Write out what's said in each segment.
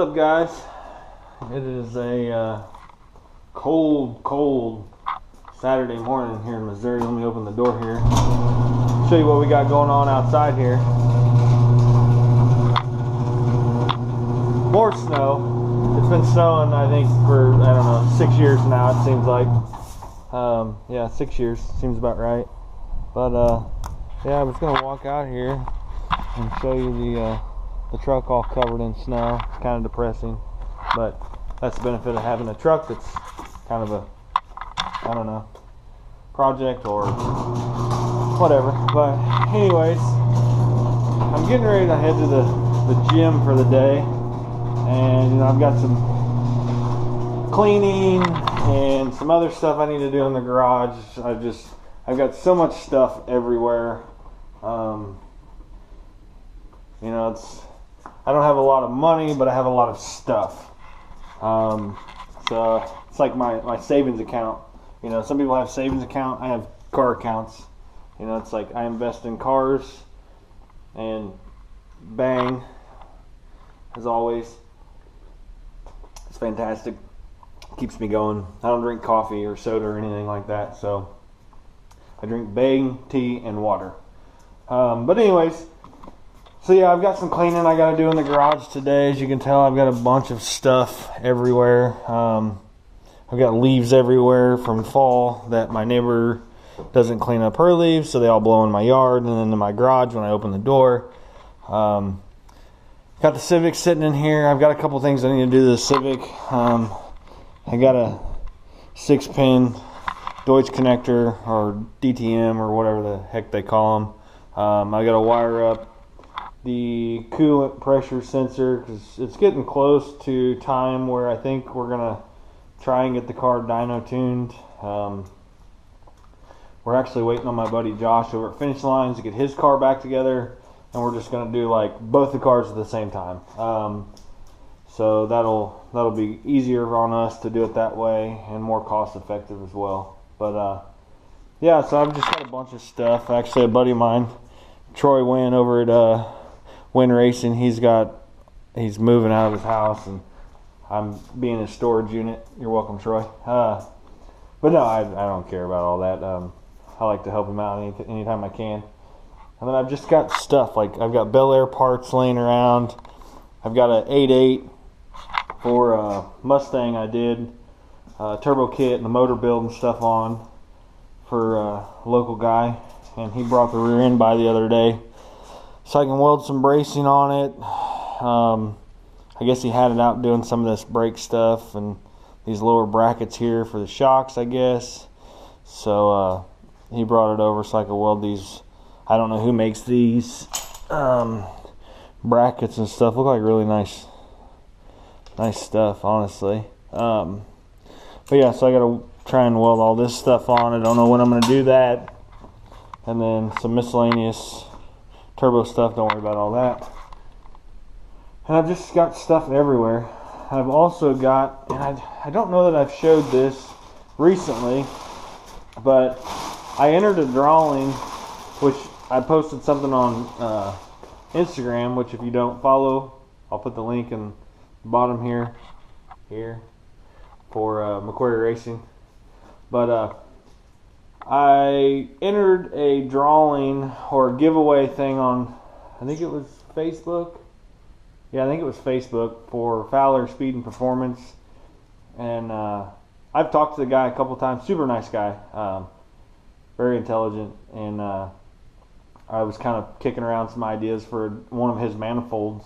up, guys? It is a cold Saturday morning here in Missouri. Let me open the door here. Show you what we got going on outside here. More snow. It's been snowing, I think, for, I don't know, 6 years now, it seems like. Yeah, 6 years. Seems about right. But, yeah, I was going to walk out here and show you the truck all covered in snow. It's kind of depressing, but that's the benefit of having a truck that's kind of a, I don't know, project or whatever. But anyways, I'm getting ready to head to the gym for the day, and you know, I've got some cleaning and some other stuff I need to do in the garage. I've got so much stuff everywhere. You know, I don't have a lot of money, but I have a lot of stuff. So it's like my savings account. You know, some people have savings account. I have car accounts. You know, it's like I invest in cars, and bang, as always, it's fantastic. Keeps me going. I don't drink coffee or soda or anything like that, so I drink Bang, tea, and water. But anyways, so yeah, I've got some cleaning I got to do in the garage today. As you can tell, I've got a bunch of stuff everywhere. I've got leaves everywhere from fall that my neighbor doesn't clean up her leaves, so they all blow in my yard and then in my garage when I open the door. Got the Civic sitting in here. I've got a couple things I need to do to the Civic. I got a 6-pin Deutsch connector, or DTM, or whatever the heck they call them. I got to wire up the coolant pressure sensor because it's getting close to time where I think we're going to try and get the car dyno tuned. We're actually waiting on my buddy Josh over at Finish Lines to get his car back together, and we're just going to do like both the cars at the same time. So that'll be easier on us to do it that way and more cost effective as well. But yeah, so I've just got a bunch of stuff. Actually, a buddy of mine, Troy Wynn over at Wynn Racing, he's moving out of his house, and I'm being his storage unit. You're welcome, Troy. But no, I don't care about all that. I like to help him out anytime I can. And then I've just got stuff, like I've got Bel Air parts laying around. I've got an 8.8 for a Mustang I did, turbo kit and the motor build and stuff on for a local guy, and he brought the rear end by the other day so I can weld some bracing on it. I guess he had it out doing some of this brake stuff and these lower brackets here for the shocks, I guess. So he brought it over so I could weld these. I don't know who makes these brackets and stuff. Look like really nice stuff, honestly. But yeah, so I gotta try and weld all this stuff on. I don't know when I'm gonna do that. And then some miscellaneous turbo stuff. Don't worry about all that. And I've just got stuff everywhere. I've also got, and I don't know that I've showed this recently, but I entered a drawing, which I posted something on Instagram, which if you don't follow, I'll put the link in the bottom here for McQuarrie Racing. But I entered a drawing or giveaway thing on, I think it was Facebook. Yeah, I think it was Facebook, for Fowler Speed and Performance. And I've talked to the guy a couple times. Super nice guy. Very intelligent. And I was kind of kicking around some ideas for one of his manifolds.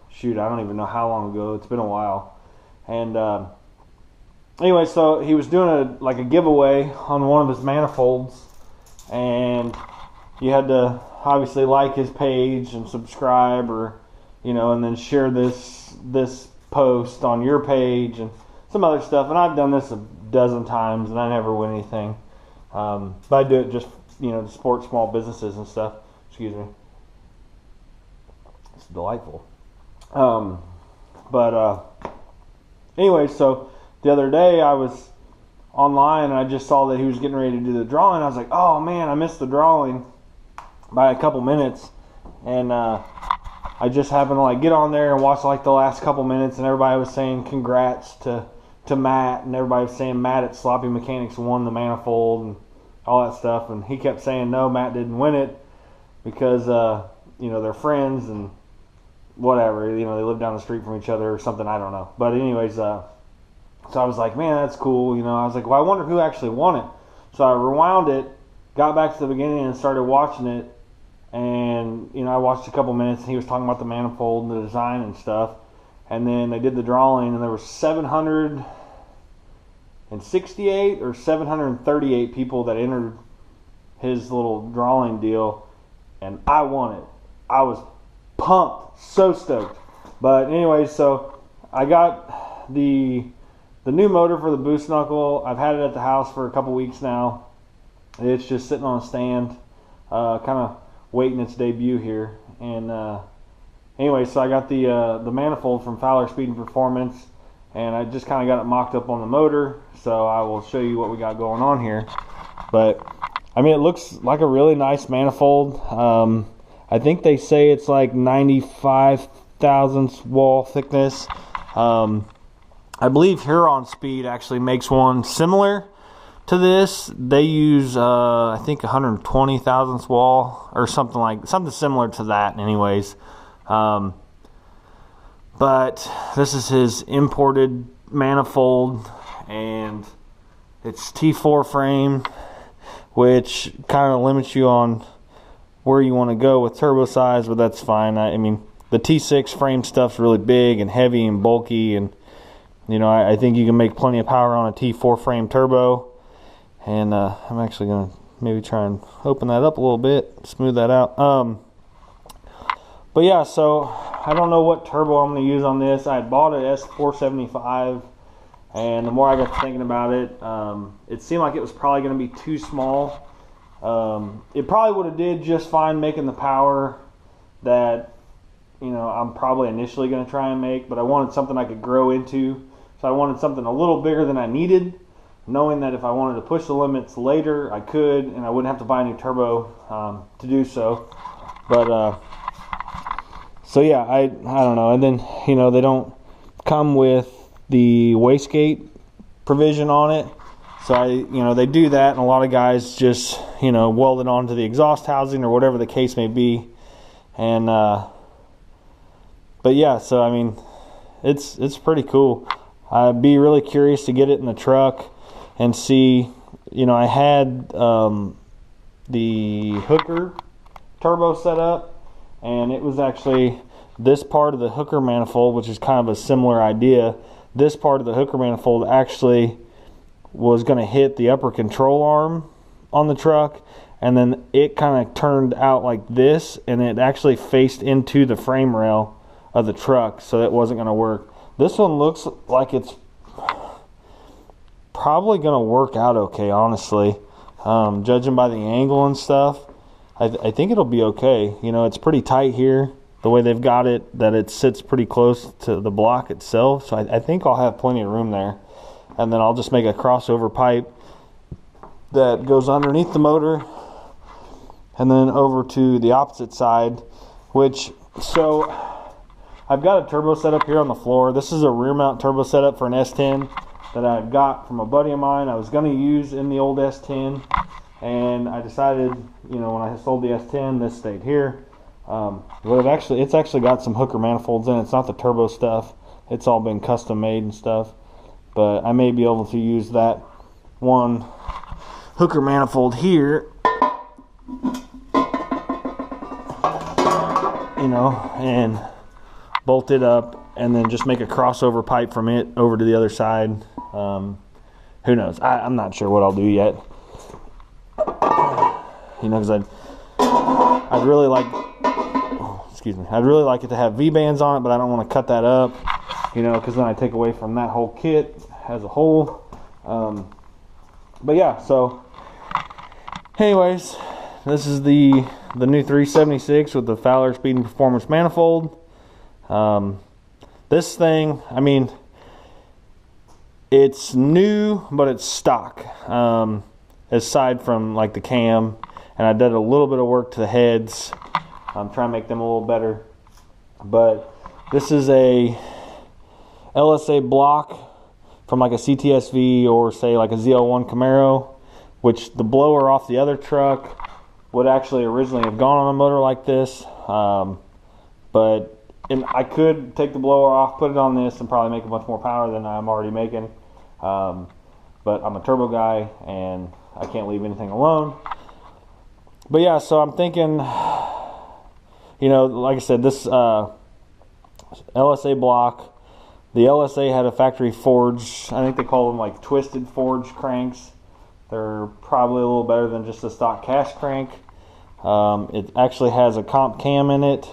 Shoot, I don't even know how long ago. It's been a while. And anyway, so he was doing a giveaway on one of his manifolds. And you had to obviously like his page and subscribe, or you know, and then share this post on your page and some other stuff. And I've done this a dozen times, and I never win anything. But I do it just, you know, to support small businesses and stuff. Excuse me. It's delightful. Anyway, so the other day I was online and I just saw that he was getting ready to do the drawing. I was like, oh man, I missed the drawing by a couple minutes. And I just happened to like get on there and watch like the last couple minutes, and everybody was saying congrats to Matt, and everybody was saying Matt at Sloppy Mechanics won the manifold and all that stuff, and he kept saying no, Matt didn't win it because you know, they're friends and whatever, you know, they live down the street from each other or something, I don't know. But anyways, so I was like, man, that's cool, you know. I was like, well, I wonder who actually won it. So I rewound it, got back to the beginning and started watching it, and you know, I watched a couple minutes and he was talking about the manifold and the design and stuff, and then they did the drawing and there were 768 or 738 people that entered his little drawing deal, and I won it. I was pumped, so stoked. But anyways, so I got the new motor for the Boost Knuckle. I've had it at the house for a couple weeks now. It's just sitting on a stand, kind of waiting its debut here. And anyway, so I got the manifold from Fowler Speed and Performance, and I just kind of got it mocked up on the motor. So I will show you what we got going on here. But I mean, it looks like a really nice manifold. I think they say it's like 95 thousandths wall thickness. I believe Huron Speed actually makes one similar to this. They use I think 120 thousandths wall or something similar to that anyways. But this is his imported manifold, and it's T4 frame, which kind of limits you on where you want to go with turbo size, but that's fine. I mean, the T6 frame stuff's really big and heavy and bulky, and you know, I think you can make plenty of power on a T4 frame turbo. And I'm actually going to maybe try and open that up a little bit, smooth that out. But yeah, so I don't know what turbo I'm going to use on this. I had bought an S475, and the more I got to thinking about it, it seemed like it was probably going to be too small. It probably would have did just fine making the power that, you know, I'm probably initially going to try and make, but I wanted something I could grow into. So I wanted something a little bigger than I needed, knowing that if I wanted to push the limits later, I could, and I wouldn't have to buy a new turbo to do so. But so yeah, I don't know. And then, you know, they don't come with the wastegate provision on it. So you know, they do that, and a lot of guys just, you know, weld it onto the exhaust housing or whatever the case may be. And but yeah, so I mean, it's pretty cool. I'd be really curious to get it in the truck and see. You know, I had the hooker turbo set up, and it was actually this part of the hooker manifold, which is kind of a similar idea. This part of the hooker manifold actually was going to hit the upper control arm on the truck, and then it kind of turned out like this, and it actually faced into the frame rail of the truck, so it wasn't going to work. This one looks like it's probably going to work out okay, honestly. Judging by the angle and stuff, I think it'll be okay. You know, it's pretty tight here, the way they've got it, that it sits pretty close to the block itself, so I think I'll have plenty of room there. And then I'll just make a crossover pipe that goes underneath the motor and then over to the opposite side, which, so I've got a turbo setup here on the floor. This is a rear mount turbo setup for an S10 that I got from a buddy of mine. I was going to use in the old S10, and I decided, you know, when I sold the S10, this stayed here. But it's actually got some hooker manifolds in it. It's not the turbo stuff. It's all been custom made and stuff. But I may be able to use that one hooker manifold here, you know, and bolt it up and then just make a crossover pipe from it over to the other side. Who knows? I'm not sure what I'll do yet. You know, because I'd really like, I'd really like it to have V-bands on it, but I don't want to cut that up, you know, because then I take away from that whole kit as a whole. But yeah, so anyways, this is the new 376 with the Fowler Speed and Performance manifold. This thing, I mean, it's new, but it's stock, aside from like the cam, and I did a little bit of work to the heads. I'm trying to make them a little better. But this is a LSA block from like a CTSV or say like a ZL1 Camaro, which the blower off the other truck would actually originally have gone on a motor like this. But I could take the blower off, put it on this, and probably make a much more power than I'm already making. But I'm a turbo guy, and I can't leave anything alone. But yeah, so I'm thinking, you know, like I said, this LSA block, the LSA had a factory forge. I think they call them like twisted forge cranks. They're probably a little better than just a stock cash crank. It actually has a comp cam in it.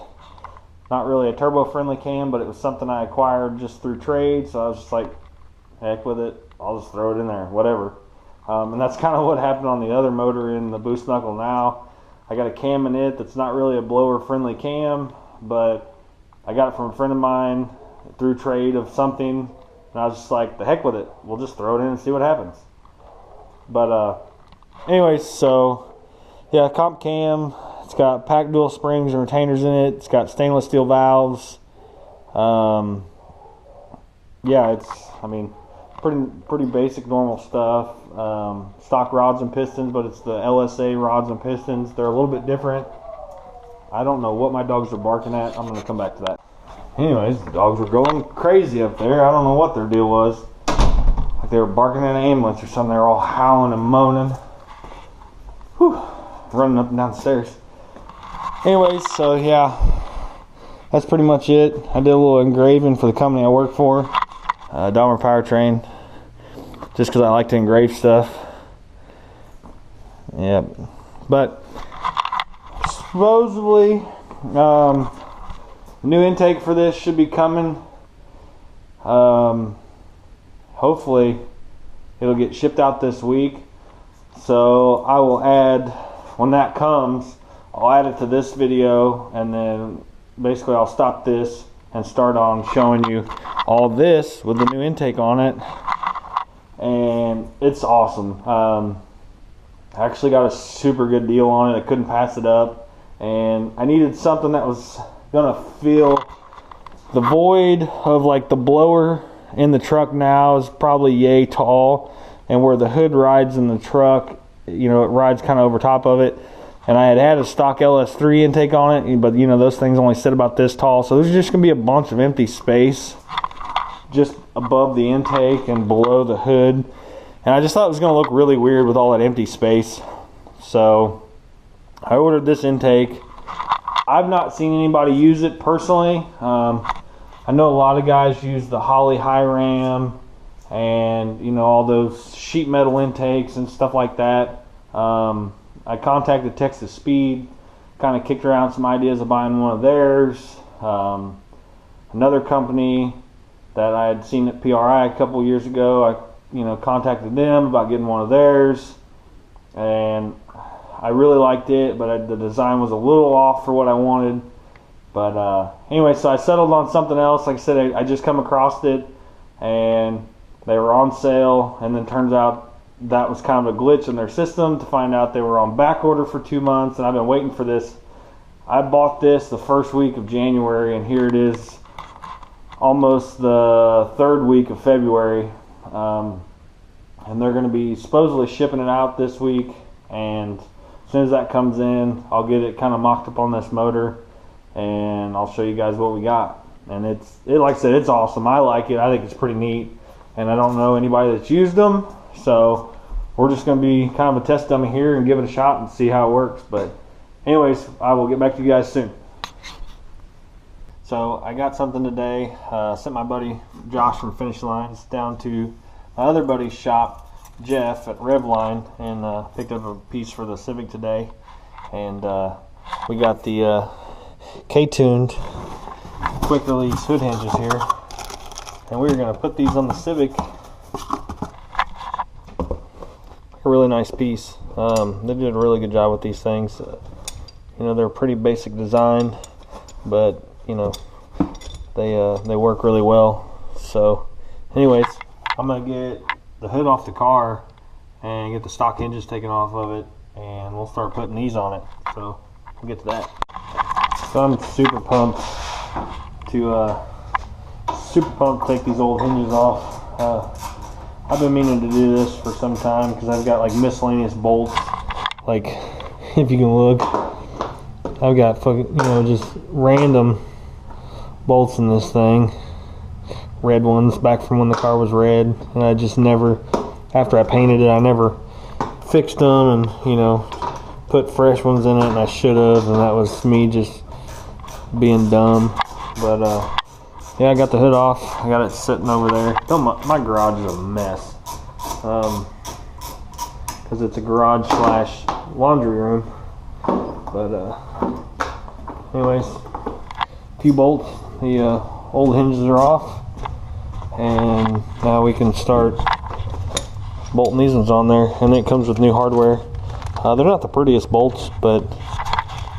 Not really a turbo friendly cam, but it was something I acquired just through trade, so I was just like, heck with it, I'll just throw it in there, whatever. And that's kind of what happened on the other motor in the Boost Knuckle now. I got a cam in it that's not really a blower friendly cam, but I got it from a friend of mine through trade of something, and I was just like, the heck with it, we'll just throw it in and see what happens. But anyways, so yeah, comp cam. It's got packed dual springs and retainers in it. It's got stainless steel valves. Yeah, it's, I mean, pretty basic normal stuff. Stock rods and pistons, but it's the LSA rods and pistons. They're a little bit different. I don't know what my dogs are barking at. I'm going to come back to that. Anyways, the dogs were going crazy up there. I don't know what their deal was. Like they were barking at an ambulance or something. They were all howling and moaning. Whew. Running up and down the stairs. Anyways, so yeah, that's pretty much it. I did a little engraving for the company I work for, Dahmer Powertrain, just because I like to engrave stuff. Yeah, but supposedly new intake for this should be coming. Hopefully it'll get shipped out this week. So I will add, when that comes, I'll add it to this video, and then basically I'll stop this and start on showing you all this with the new intake on it. And it's awesome. I actually got a super good deal on it. I couldn't pass it up, and I needed something that was gonna fill the void of like the blower in the truck now is probably yay tall, and where the hood rides in the truck, you know, it rides kind of over top of it. And I had a stock LS3 intake on it, but you know, those things only sit about this tall, so there's just gonna be a bunch of empty space just above the intake and below the hood. And I just thought it was gonna look really weird with all that empty space. So I ordered this intake. I've not seen anybody use it personally. I know a lot of guys use the Holley high ram and, you know, all those sheet metal intakes and stuff like that. I contacted Texas Speed, kind of kicked around some ideas of buying one of theirs. Another company that I had seen at PRI a couple years ago, I contacted them about getting one of theirs, and I really liked it, but the design was a little off for what I wanted. But anyway, so I settled on something else. Like I said, I just come across it, and they were on sale, and then turns out that was kind of a glitch in their system to find out they were on back order for 2 months, and I've been waiting for this. I bought this the first week of January, and here it is almost the third week of February. And they're going to be supposedly shipping it out this week, and as soon as that comes in, I'll get it kind of mocked up on this motor, and I'll show you guys what we got. And like I said, it's awesome. I like it. I think it's pretty neat, and I don't know anybody that's used them, so we're just going to be kind of a test dummy here and give it a shot and see how it works. But anyways, I will get back to you guys soon. So I got something today. Sent my buddy Josh from Finish Lines down to my other buddy's shop, Jeff at Revline, and picked up a piece for the Civic today. And we got the K-tuned quick release hood hinges here, and we're going to put these on the Civic. A really nice piece. They did a really good job with these things. You know, they're pretty basic design, but you know, they work really well. So anyways, I'm gonna get the hood off the car and get the stock hinges taken off of it, and we'll start putting these on it. So we'll get to that. So I'm super pumped to super pumped to take these old hinges off. I've been meaning to do this for some time because I've got like miscellaneous bolts. Like, if you can look, I've got fucking, you know, just random bolts in this thing. Red ones back from when the car was red, and I just never, after I painted it, I never fixed them and, you know, put fresh ones in it, and I should have, and that was me just being dumb. But yeah, I got the hood off. I got it sitting over there. My garage is a mess because it's a garage slash laundry room. But anyways, a few bolts. The old hinges are off, and now we can start bolting these ones on there. And it comes with new hardware. They're not the prettiest bolts, but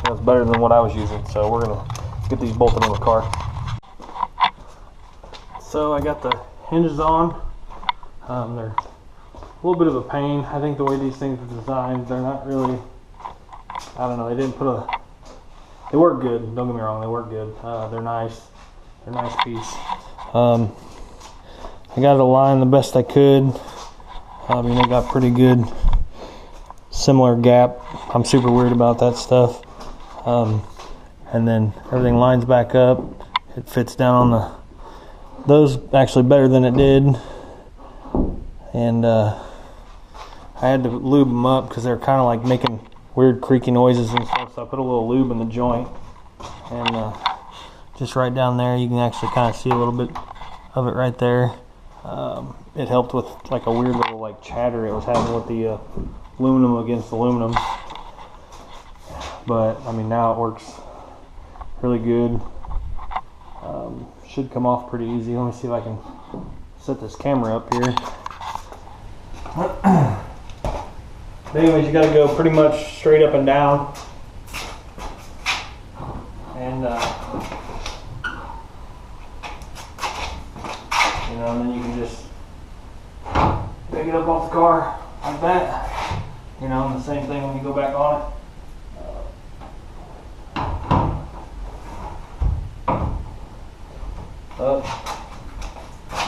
that's better than what I was using. So we're gonna get these bolted on the car. So I got the hinges on. They're a little bit of a pain. I think the way these things are designed, they're not really, I don't know, they didn't put they work good, don't get me wrong, they work good. They're nice. They're a nice piece. I got it aligned the best I could. I mean, they got pretty good similar gap. I'm super weird about that stuff. And then everything lines back up. It fits down on those actually better than it did. And I had to lube them up because they're kind of like making weird creaky noises and stuff. So I put a little lube in the joint, and just right down there you can actually kind of see a little bit of it right there. It helped with like a weird little like chatter it was having with the aluminum against aluminum. But I mean, now it works really good. Should come off pretty easy. Let me see if I can set this camera up here. But anyways, you got to go pretty much straight up and down, and you know, and then you can just pick it up off the car like that. You know, and the same thing when you go back on it. Up,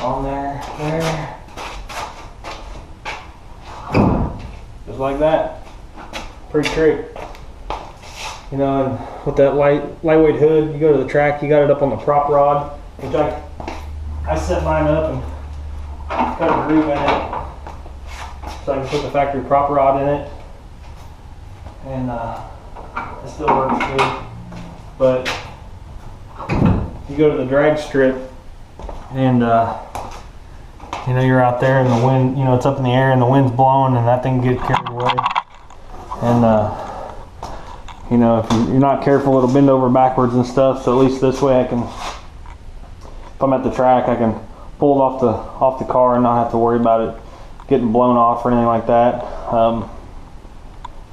on there, just like that. Pretty trick. You know, and with that lightweight hood, you go to the track, you got it up on the prop rod, which I set mine up and cut a groove in it so I can put the factory prop rod in it, and it still works good. But you go to the drag strip, and you know, you're out there and the wind, you know, it's up in the air and the wind's blowing and that thing gets carried away. And you know, if you're not careful, it'll bend over backwards and stuff. So at least this way I can, if I'm at the track, I can pull it off the car and not have to worry about it getting blown off or anything like that. And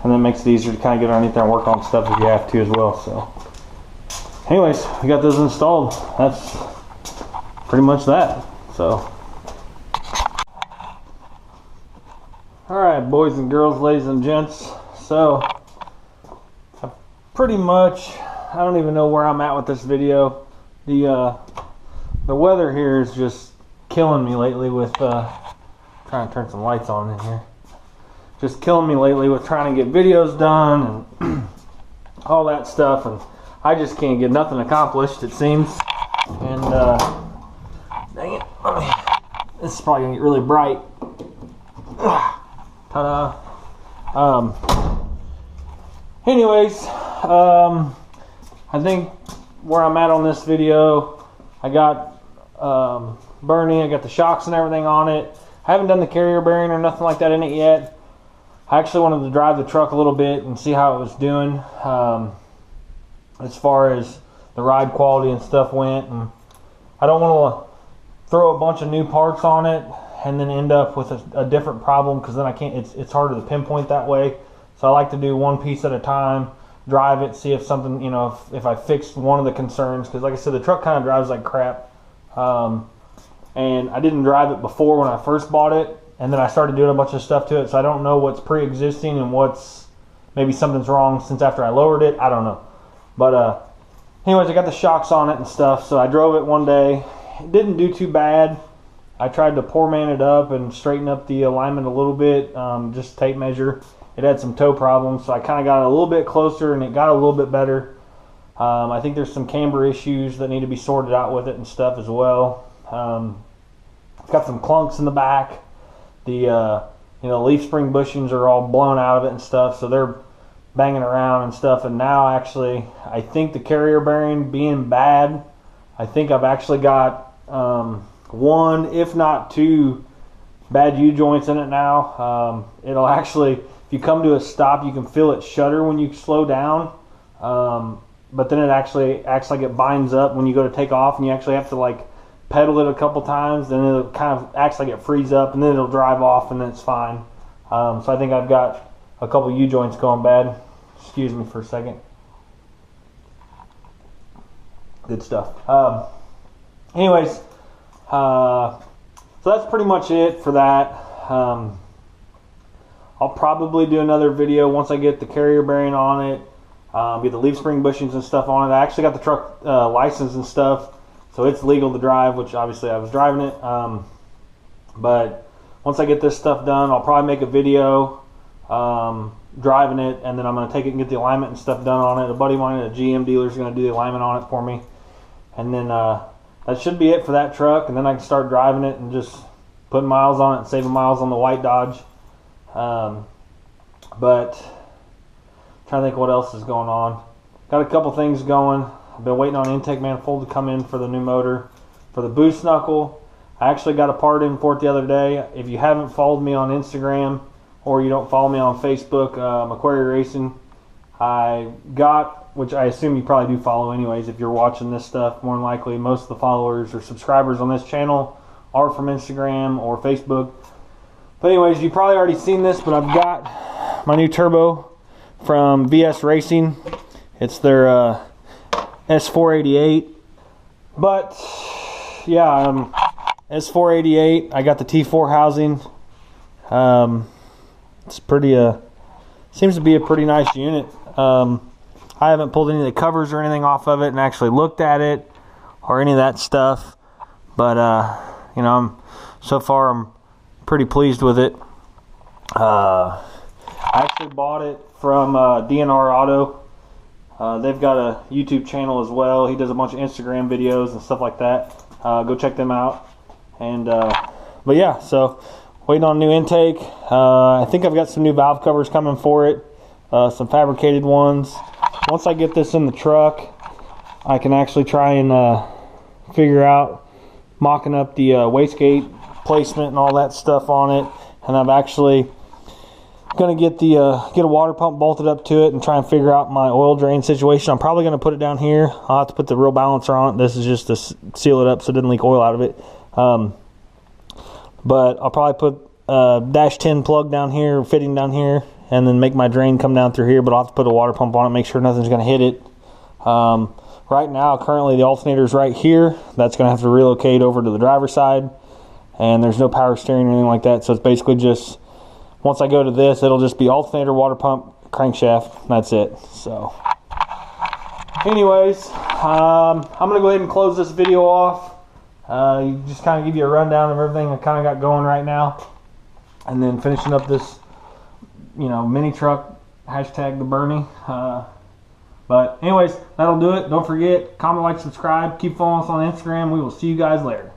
then it makes it easier to kind of get underneath there and work on stuff if you have to as well. So anyways, we got those installed. That's pretty much that. So, alright, boys and girls, ladies and gents. So, I pretty much, I don't even know where I'm at with this video. The weather here is just killing me lately with, trying to turn some lights on in here. Just killing me lately with trying to get videos done and all that stuff, and I just can't get nothing accomplished, it seems. And dang it, this is probably gonna get really bright. Ta-da. Anyways, I think where I'm at on this video, I got Bernie, I got the shocks and everything on it. I haven't done the carrier bearing or nothing like that in it yet. I actually wanted to drive the truck a little bit and see how it was doing. As far as the ride quality and stuff went, and I don't want to throw a bunch of new parts on it and then end up with a different problem, because then I can't, it's harder to pinpoint that way. So I like to do one piece at a time, drive it, see if something, you know, if I fixed one of the concerns, because like I said, the truck kind of drives like crap. And I didn't drive it before when I first bought it, and then I started doing a bunch of stuff to it, so I don't know what's pre-existing and what's maybe something's wrong since after I lowered it. I don't know. But anyways, I got the shocks on it and stuff. So I drove it one day. It didn't do too bad. I tried to poor man it up and straighten up the alignment a little bit, just tape measure. It had some toe problems, so I kind of got it a little bit closer and it got a little bit better. I think there's some camber issues that need to be sorted out with it and stuff as well. It's got some clunks in the back. The leaf spring bushings are all blown out of it and stuff, so they're banging around and stuff. And now actually, I think the carrier bearing being bad, I think I've actually got one, if not two, bad U-joints in it now. It'll actually, if you come to a stop, you can feel it shudder when you slow down. But then it actually acts like it binds up when you go to take off, and you actually have to like pedal it a couple times, then it kind of acts like it frees up, and then it'll drive off, and then it's fine. So I think I've got a couple U-joints going bad. Excuse me for a second. Good stuff. Anyways, so that's pretty much it for that. I'll probably do another video once I get the carrier bearing on it, get the leaf spring bushings and stuff on it. I actually got the truck license and stuff, so it's legal to drive, which obviously I was driving it. But once I get this stuff done, I'll probably make a video driving it, and then I'm going to take it and get the alignment and stuff done on it. A buddy of mine at a GM dealer is going to do the alignment on it for me. And then that should be it for that truck, and then I can start driving it and just putting miles on it and saving miles on the white Dodge. But I'm trying to think what else is going on. Got a couple things going. I've been waiting on intake manifold to come in for the new motor. For the boost knuckle, I actually got a part in for it the other day. If you haven't followed me on Instagram or you don't follow me on Facebook, Macquarie Racing, I got, which I assume you probably do follow anyways if you're watching this stuff, more than likely most of the followers or subscribers on this channel are from Instagram or Facebook. But anyways, you've probably already seen this, but I've got my new turbo from VS Racing. It's their S488. But yeah, S488. I got the T4 housing. It's pretty seems to be a pretty nice unit. I haven't pulled any of the covers or anything off of it and actually looked at it or any of that stuff, but so far I'm pretty pleased with it. I actually bought it from DNR Auto. They've got a YouTube channel as well. He does a bunch of Instagram videos and stuff like that. Go check them out. And but yeah, so waiting on new intake. I think I've got some new valve covers coming for it, some fabricated ones. Once I get this in the truck, I can actually try and figure out mocking up the wastegate placement and all that stuff on it. And I'm actually going to get a water pump bolted up to it and try and figure out my oil drain situation. I'm probably going to put it down here. I'll have to put the real balancer on it. This is just to seal it up so it doesn't leak oil out of it. But I'll probably put a dash 10 plug down here, fitting down here, and then make my drain come down through here. But I'll have to put a water pump on it, make sure nothing's going to hit it. Right now, currently the alternator's right here. That's going to have to relocate over to the driver's side. And there's no power steering or anything like that. So it's basically just, once I go to this, it'll just be alternator, water pump, crankshaft. That's it. So anyways, I'm going to go ahead and close this video off. Just kind of give you a rundown of everything I kind of got going right now. And then finishing up this, mini truck, hashtag the Bernie. But anyways, that'll do it. Don't forget, comment, like, subscribe. Keep following us on Instagram. We will see you guys later.